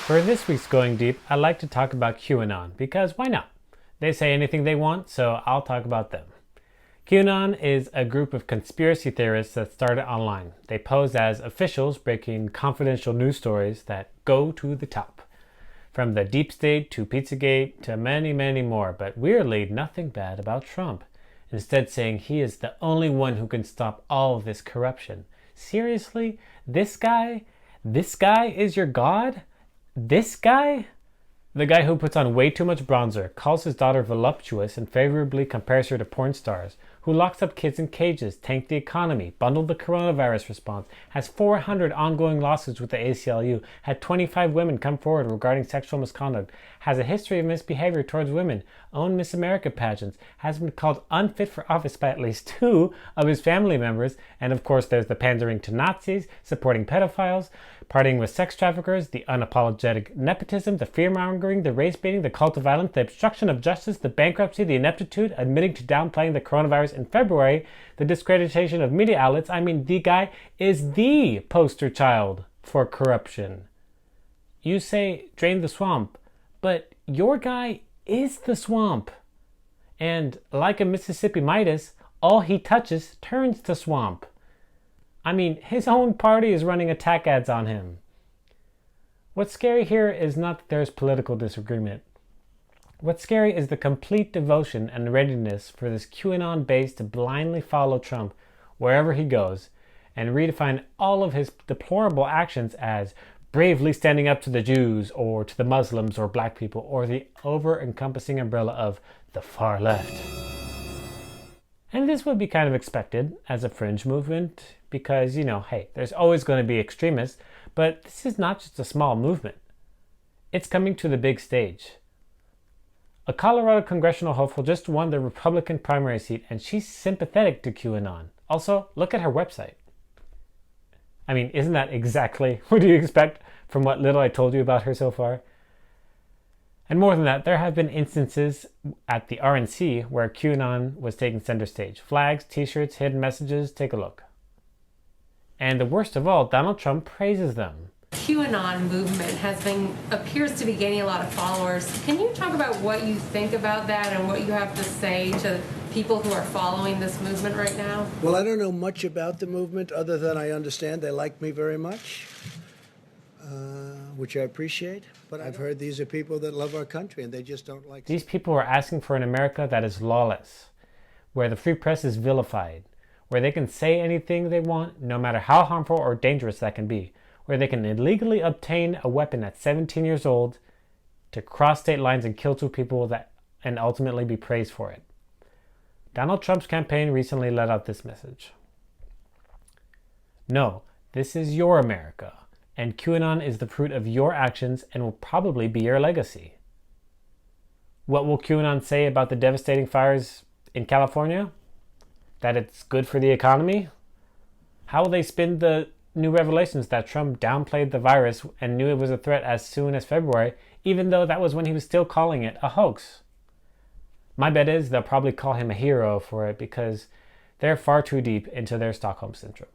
For this week's Going Deep, I'd like to talk about QAnon, because why not? They say anything they want, so I'll talk about them. QAnon is a group of conspiracy theorists that started online. They pose as officials breaking confidential news stories that go to the top. From the deep state to Pizzagate to many, many more, but weirdly nothing bad about Trump. Instead saying he is the only one who can stop all of this corruption. Seriously? This guy? This guy is your god? This guy? The guy who puts on way too much bronzer, calls his daughter voluptuous and favorably compares her to porn stars, who locks up kids in cages, tanked the economy, bundled the coronavirus response, has 400 ongoing lawsuits with the ACLU, had 25 women come forward regarding sexual misconduct, has a history of misbehavior towards women, owned Miss America pageants, has been called unfit for office by at least 2 of his family members, and of course there's the pandering to Nazis, supporting pedophiles, partying with sex traffickers, the unapologetic nepotism, the fear-mongering, the race-baiting, the cult of violence, the obstruction of justice, the bankruptcy, the ineptitude, admitting to downplaying the coronavirus in February, the discreditation of media outlets. I mean, the guy is the poster child for corruption. You say, drain the swamp, but your guy is the swamp. And like a Mississippi Midas, all he touches turns to swamp. I mean, his own party is running attack ads on him. What's scary here is not that there's political disagreement. What's scary is the complete devotion and readiness for this QAnon base to blindly follow Trump wherever he goes and redefine all of his deplorable actions as bravely standing up to the Jews or to the Muslims or black people or the over-encompassing umbrella of the far left. And this would be kind of expected as a fringe movement because, hey, there's always going to be extremists, but this is not just a small movement. It's coming to the big stage. A Colorado congressional hopeful just won the Republican primary seat, and she's sympathetic to QAnon. Also, look at her website. I mean, isn't that exactly what do you expect from what little I told you about her so far? And more than that, there have been instances at the RNC where QAnon was taking center stage. Flags, t-shirts, hidden messages, take a look. And the worst of all, Donald Trump praises them. QAnon movement appears to be gaining a lot of followers. Can you talk about what you think about that and what you have to say to people who are following this movement right now? Well, I don't know much about the movement other than I understand they like me very much, which I appreciate. But I've heard these are people that love our country and they just don't like. These people are asking for an America that is lawless, where the free press is vilified, where they can say anything they want, no matter how harmful or dangerous that can be, where they can illegally obtain a weapon at 17 years old to cross state lines and kill 2 people and ultimately be praised for it. Donald Trump's campaign recently let out this message. No, this is your America, and QAnon is the fruit of your actions and will probably be your legacy. What will QAnon say about the devastating fires in California? That it's good for the economy? How will they spin the new revelations that Trump downplayed the virus and knew it was a threat as soon as February, even though that was when he was still calling it a hoax? My bet is they'll probably call him a hero for it because they're far too deep into their Stockholm Syndrome.